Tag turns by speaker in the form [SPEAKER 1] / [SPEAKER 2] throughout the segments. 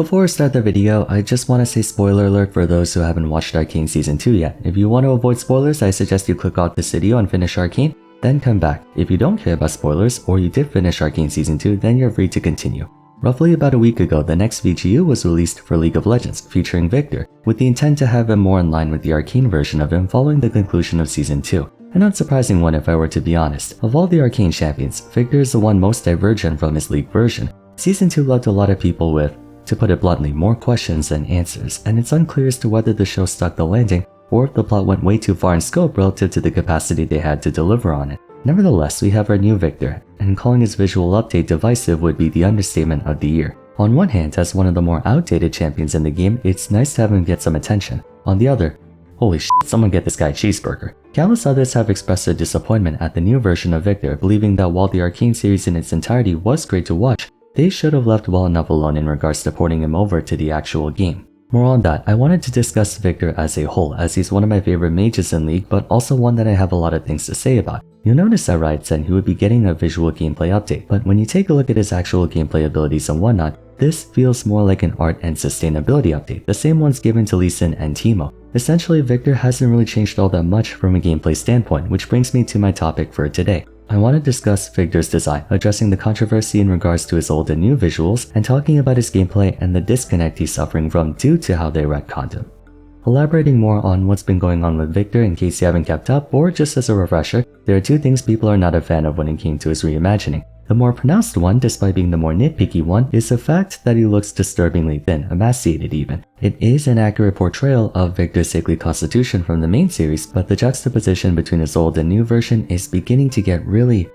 [SPEAKER 1] Before I start the video, I just want to say spoiler alert for those who haven't watched Arcane Season 2 yet. If you want to avoid spoilers, I suggest you click off this video and finish Arcane, then come back. If you don't care about spoilers, or you did finish Arcane Season 2, then you're free to continue. Roughly about a week ago, the next VGU was released for League of Legends, featuring Viktor, with the intent to have him more in line with the Arcane version of him following the conclusion of Season 2. An unsurprising one if I were to be honest. Of all the Arcane champions, Viktor is the one most divergent from his League version. Season 2 left a lot of people with, to put it bluntly, more questions than answers, and it's unclear as to whether the show stuck the landing or if the plot went way too far in scope relative to the capacity they had to deliver on it. Nevertheless, we have our new Viktor, and calling his visual update divisive would be the understatement of the year. On one hand, as one of the more outdated champions in the game, it's nice to have him get some attention. On the other, holy shit, someone get this guy a cheeseburger. Countless others have expressed their disappointment at the new version of Viktor, believing that while the Arcane series in its entirety was great to watch, they should have left well enough alone in regards to porting him over to the actual game. More on that, I wanted to discuss Viktor as a whole, as he's one of my favorite mages in League, but also one that I have a lot of things to say about. You'll notice that Riot said he would be getting a visual gameplay update, but when you take a look at his actual gameplay abilities and whatnot, this feels more like an art and sustainability update, the same ones given to Lee Sin and Teemo. Essentially, Viktor hasn't really changed all that much from a gameplay standpoint, which brings me to my topic for today. I want to discuss Viktor's design, addressing the controversy in regards to his old and new visuals, and talking about his gameplay and the disconnect he's suffering from due to how they retconned him. Elaborating more on what's been going on with Viktor in case you haven't kept up, or just as a refresher, there are two things people are not a fan of when it came to his reimagining. The more pronounced one, despite being the more nitpicky one, is the fact that he looks disturbingly thin, emaciated even. It is an accurate portrayal of Viktor's sickly constitution from the main series, but the juxtaposition between his old and new version is beginning to get really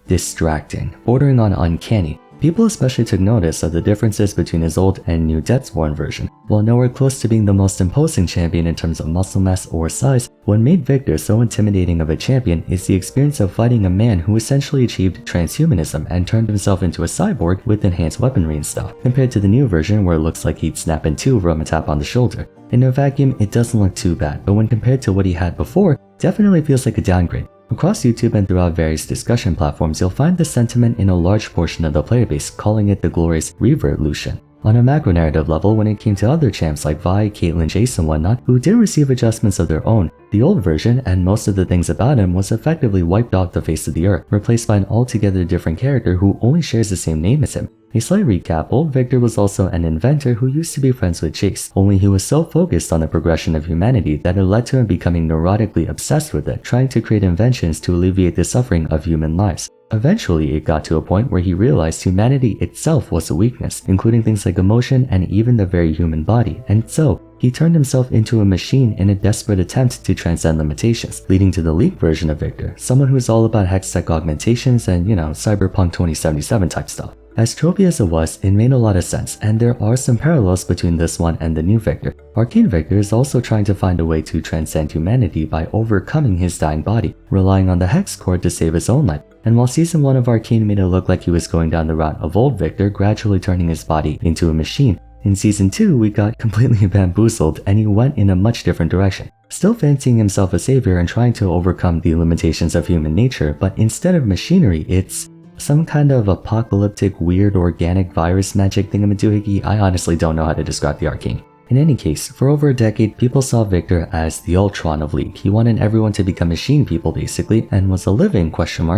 [SPEAKER 1] distracting, bordering on uncanny. People especially took notice of the differences between his old and new Deathsworn version. While nowhere close to being the most imposing champion in terms of muscle mass or size, what made Viktor so intimidating of a champion is the experience of fighting a man who essentially achieved transhumanism and turned himself into a cyborg with enhanced weaponry and stuff, compared to the new version where it looks like he'd snap in two from a tap on the shoulder. In a vacuum, it doesn't look too bad, but when compared to what he had before, definitely feels like a downgrade. Across YouTube and throughout various discussion platforms, you'll find this sentiment in a large portion of the player base, calling it the glorious revolution. On a macro narrative level, when it came to other champs like Vi, Caitlyn, Jace and whatnot, who did receive adjustments of their own, the old version and most of the things about him was effectively wiped off the face of the earth, replaced by an altogether different character who only shares the same name as him. A slight recap, old Viktor was also an inventor who used to be friends with Jace, only he was so focused on the progression of humanity that it led to him becoming neurotically obsessed with it, trying to create inventions to alleviate the suffering of human lives. Eventually, it got to a point where he realized humanity itself was a weakness, including things like emotion and even the very human body, and so he turned himself into a machine in a desperate attempt to transcend limitations, leading to the League version of Viktor, someone who's all about hex-tech augmentations and, cyberpunk 2077 type stuff. As tropey as it was, it made a lot of sense, and there are some parallels between this one and the new Viktor. Arcane Viktor is also trying to find a way to transcend humanity by overcoming his dying body, relying on the hex core to save his own life. And while Season 1 of Arcane made it look like he was going down the route of old Viktor, gradually turning his body into a machine, in Season 2 we got completely bamboozled and he went in a much different direction. Still fancying himself a savior and trying to overcome the limitations of human nature, but instead of machinery, it's some kind of apocalyptic, weird, organic virus magic thingamadoohickey. I honestly don't know how to describe the Arcane. In any case, for over a decade, people saw Viktor as the Ultron of League. He wanted everyone to become machine people basically, and was a living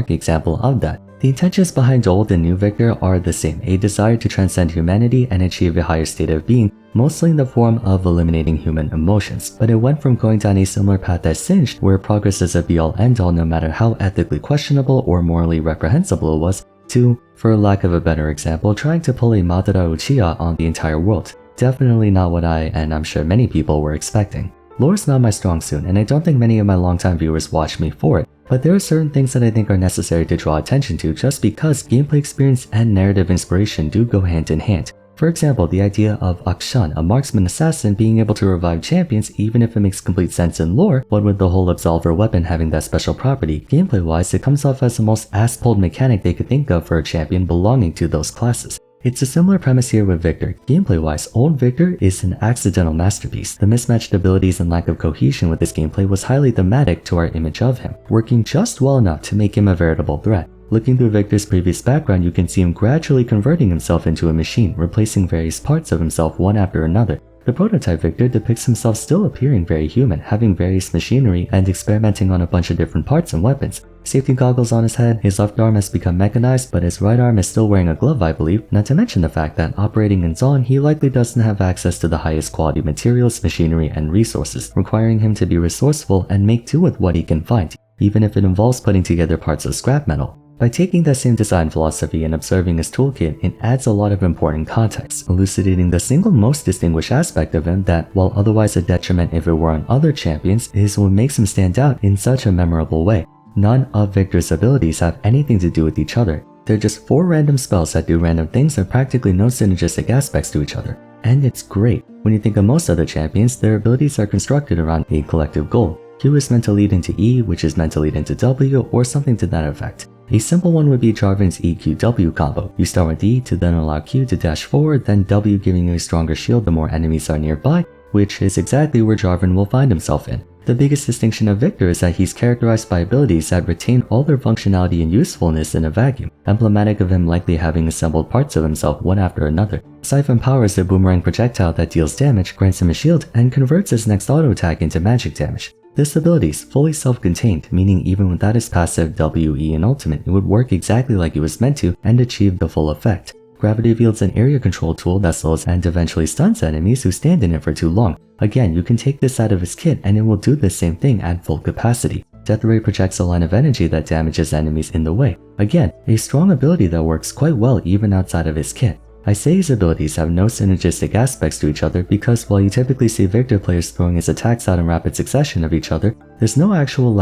[SPEAKER 1] example of that. The intentions behind old and new Viktor are the same, a desire to transcend humanity and achieve a higher state of being, mostly in the form of eliminating human emotions. But it went from going down a similar path as Singed, where progress is a be-all end-all no matter how ethically questionable or morally reprehensible it was, to, for lack of a better example, trying to pull a Madara Uchiha on the entire world. Definitely not what I, and I'm sure many people, were expecting. Lore's not my strong suit, and I don't think many of my longtime viewers watch me for it, but there are certain things that I think are necessary to draw attention to just because gameplay experience and narrative inspiration do go hand in hand. For example, the idea of Akshan, a marksman assassin, being able to revive champions even if it makes complete sense in lore, what with the whole Absolver weapon having that special property, gameplay-wise it comes off as the most ass-pulled mechanic they could think of for a champion belonging to those classes. It's a similar premise here with Viktor. Gameplay-wise, old Viktor is an accidental masterpiece. The mismatched abilities and lack of cohesion with his gameplay was highly thematic to our image of him, working just well enough to make him a veritable threat. Looking through Viktor's previous background, you can see him gradually converting himself into a machine, replacing various parts of himself one after another. The prototype Viktor depicts himself still appearing very human, having various machinery and experimenting on a bunch of different parts and weapons. Safety goggles on his head, his left arm has become mechanized, but his right arm is still wearing a glove, I believe, not to mention the fact that operating in Zon, he likely doesn't have access to the highest quality materials, machinery, and resources, requiring him to be resourceful and make do with what he can find, even if it involves putting together parts of scrap metal. By taking that same design philosophy and observing his toolkit, it adds a lot of important context, elucidating the single most distinguished aspect of him that, while otherwise a detriment if it were on other champions, is what makes him stand out in such a memorable way. None of Viktor's abilities have anything to do with each other. They're just 4 random spells that do random things and practically no synergistic aspects to each other. And it's great. When you think of most other champions, their abilities are constructed around a collective goal. Q is meant to lead into E, which is meant to lead into W, or something to that effect. A simple one would be Jarvan's EQW combo. You start with E to then allow Q to dash forward, then W giving you a stronger shield the more enemies are nearby, which is exactly where Jarvan will find himself in. The biggest distinction of Viktor is that he's characterized by abilities that retain all their functionality and usefulness in a vacuum, emblematic of him likely having assembled parts of himself one after another. Siphon Power is a boomerang projectile that deals damage, grants him a shield, and converts his next auto attack into magic damage. This ability is fully self-contained, meaning even without his passive W, E, and ultimate, it would work exactly like it was meant to and achieve the full effect. Gravity Field's an area control tool that slows and eventually stuns enemies who stand in it for too long. Again, you can take this out of his kit and it will do the same thing at full capacity. Death Ray projects a line of energy that damages enemies in the way. Again, a strong ability that works quite well even outside of his kit. I say his abilities have no synergistic aspects to each other because while you typically see Viktor players throwing his attacks out in rapid succession of each other, there's no actual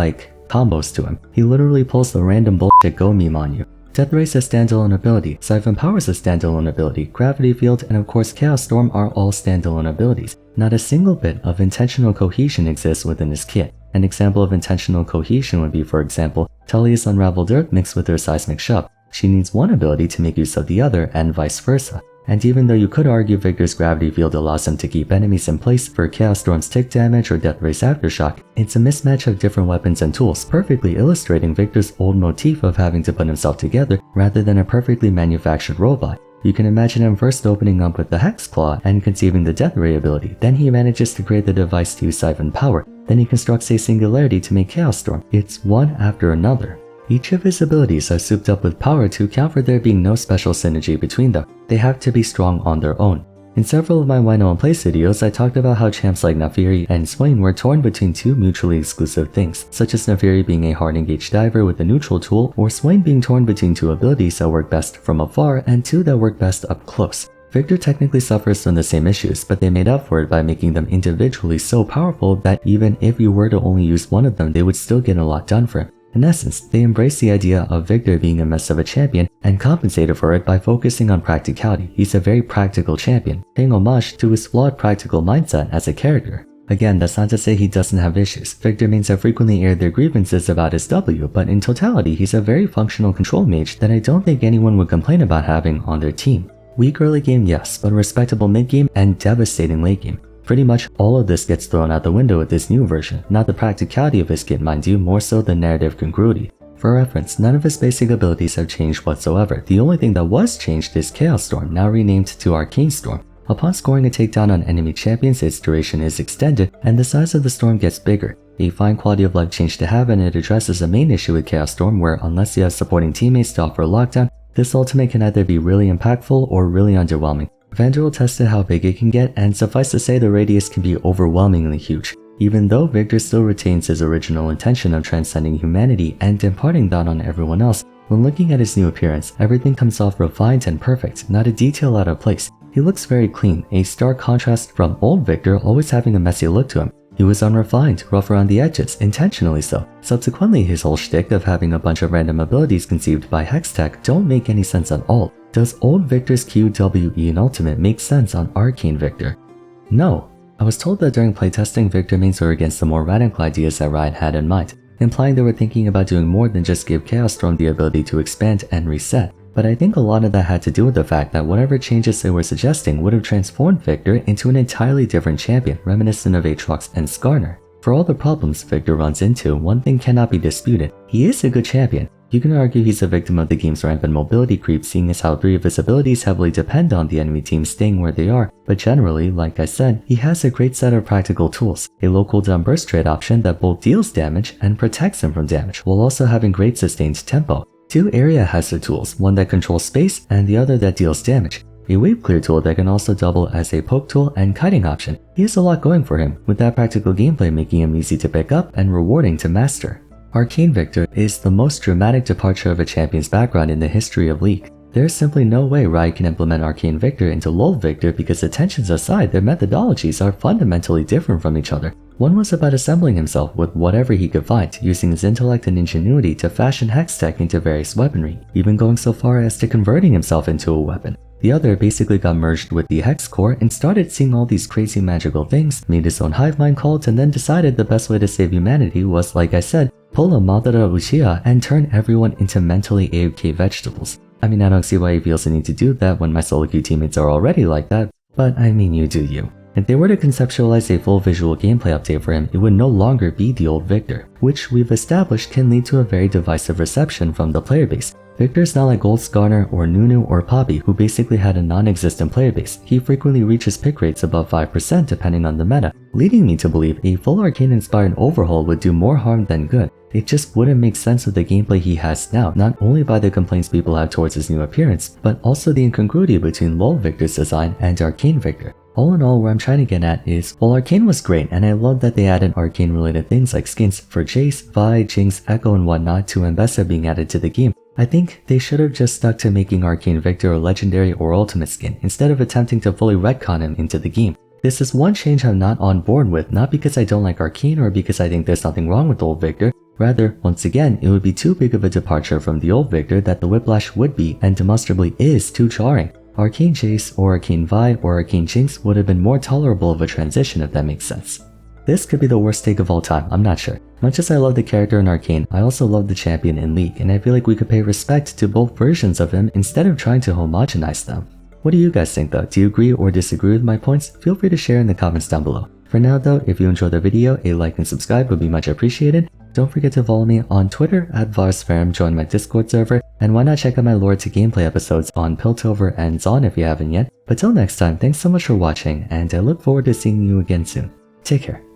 [SPEAKER 1] combos to him. He literally pulls the random bullshit go meme on you. Death Ray's a standalone ability, Siphon Power's a standalone ability, Gravity Field, and of course Chaos Storm are all standalone abilities. Not a single bit of intentional cohesion exists within his kit. An example of intentional cohesion would be, for example, Tully's Unraveled Earth mixed with her Seismic Shove. She needs one ability to make use of the other, and vice versa. And even though you could argue Viktor's Gravity Field allows him to keep enemies in place for Chaos Storm's tick damage or Death Ray's Aftershock, it's a mismatch of different weapons and tools, perfectly illustrating Viktor's old motif of having to put himself together rather than a perfectly manufactured robot. You can imagine him first opening up with the Hex Claw and conceiving the Death Ray ability, then he manages to create the device to use Siphon Power, then he constructs a Singularity to make Chaos Storm. It's one after another. Each of his abilities are souped up with power to account for there being no special synergy between them. They have to be strong on their own. In several of my Why No One Plays videos, I talked about how champs like Naafiri and Swain were torn between 2 mutually exclusive things, such as Naafiri being a hard engaged diver with a neutral tool, or Swain being torn between 2 abilities that work best from afar and 2 that work best up close. Viktor technically suffers from the same issues, but they made up for it by making them individually so powerful that even if you were to only use one of them, they would still get a lot done for him. In essence, they embrace the idea of Viktor being a mess of a champion and compensated for it by focusing on practicality. He's a very practical champion, paying homage to his flawed practical mindset as a character. Again, that's not to say he doesn't have issues. Viktor mains have frequently aired their grievances about his W, but in totality, he's a very functional control mage that I don't think anyone would complain about having on their team. Weak early game, yes, but a respectable mid game and devastating late game. Pretty much all of this gets thrown out the window with this new version, not the practicality of his kit mind you, more so the narrative congruity. For reference, none of his basic abilities have changed whatsoever. The only thing that was changed is Chaos Storm, now renamed to Arcane Storm. Upon scoring a takedown on enemy champions, its duration is extended and the size of the storm gets bigger. A fine quality of life change to have, and it addresses a main issue with Chaos Storm where unless you have supporting teammates to offer a lockdown, this ultimate can either be really impactful or really underwhelming. Vandal tested how big it can get, and suffice to say the radius can be overwhelmingly huge, even though Viktor still retains his original intention of transcending humanity and imparting that on everyone else. When looking at his new appearance, everything comes off refined and perfect, not a detail out of place. He looks very clean, a stark contrast from old Viktor always having a messy look to him. He was unrefined, rough around the edges, intentionally so. Subsequently, his whole shtick of having a bunch of random abilities conceived by Hextech don't make any sense at all. Does old Viktor's Q, W, E, and Ultimate make sense on Arcane Viktor? No. I was told that during playtesting, Viktor mains were against the more radical ideas that Riot had in mind, implying they were thinking about doing more than just give Chaos Storm the ability to expand and reset. But I think a lot of that had to do with the fact that whatever changes they were suggesting would have transformed Viktor into an entirely different champion, reminiscent of Aatrox and Skarner. For all the problems Viktor runs into, one thing cannot be disputed: he is a good champion. You can argue he's a victim of the game's rampant mobility creep, seeing as how 3 of his abilities heavily depend on the enemy team staying where they are, but generally, like I said, he has a great set of practical tools. A low cooldown burst trade option that both deals damage and protects him from damage, while also having great sustained tempo. 2 area hazard tools, one that controls space and the other that deals damage. A wave clear tool that can also double as a poke tool and kiting option. He has a lot going for him, with that practical gameplay making him easy to pick up and rewarding to master. Arcane Viktor is the most dramatic departure of a champion's background in the history of League. There is simply no way Riot can implement Arcane Viktor into LoL Viktor because, attentions aside, their methodologies are fundamentally different from each other. One was about assembling himself with whatever he could find, using his intellect and ingenuity to fashion hex tech into various weaponry, even going so far as to converting himself into a weapon. The other basically got merged with the Hex core and started seeing all these crazy magical things, made his own hive mind cult, and then decided the best way to save humanity was, like I said, pull a Madara Uchiha and turn everyone into mentally AFK vegetables. I mean, I don't see why he feels the need to do that when my solo queue teammates are already like that, but I mean, you do you. If they were to conceptualize a full visual gameplay update for him, it would no longer be the old Viktor, which we've established can lead to a very divisive reception from the player base. Viktor's not like Gold Skarner or Nunu or Poppy, who basically had a non-existent player base. He frequently reaches pick rates above 5% depending on the meta, leading me to believe a full Arcane-inspired overhaul would do more harm than good. It just wouldn't make sense with the gameplay he has now, not only by the complaints people have towards his new appearance, but also the incongruity between LoL Viktor's design and Arcane Viktor. All in all, where I'm trying to get at is, while Arcane was great, and I love that they added Arcane related things like skins for Jace, Vi, Jinx, Echo, and whatnot to Mbessa being added to the game, I think they should have just stuck to making Arcane Viktor a legendary or ultimate skin, instead of attempting to fully retcon him into the game. This is one change I'm not on board with, not because I don't like Arcane or because I think there's nothing wrong with old Viktor. Rather, once again, it would be too big of a departure from the old Viktor that the Whiplash would be, and demonstrably is, too jarring. Arcane Jace or Arcane Vi or Arcane Jinx would have been more tolerable of a transition if that makes sense. This could be the worst take of all time, I'm not sure. Much as I love the character in Arcane, I also love the champion in League, and I feel like we could pay respect to both versions of him instead of trying to homogenize them. What do you guys think though? Do you agree or disagree with my points? Feel free to share in the comments down below. For now though, if you enjoyed the video, a like and subscribe would be much appreciated. Don't forget to follow me on Twitter at Vars, join my Discord server, and why not check out my lore to gameplay episodes on Piltover and Zaun if you haven't yet. But till next time, thanks so much for watching, and I look forward to seeing you again soon. Take care.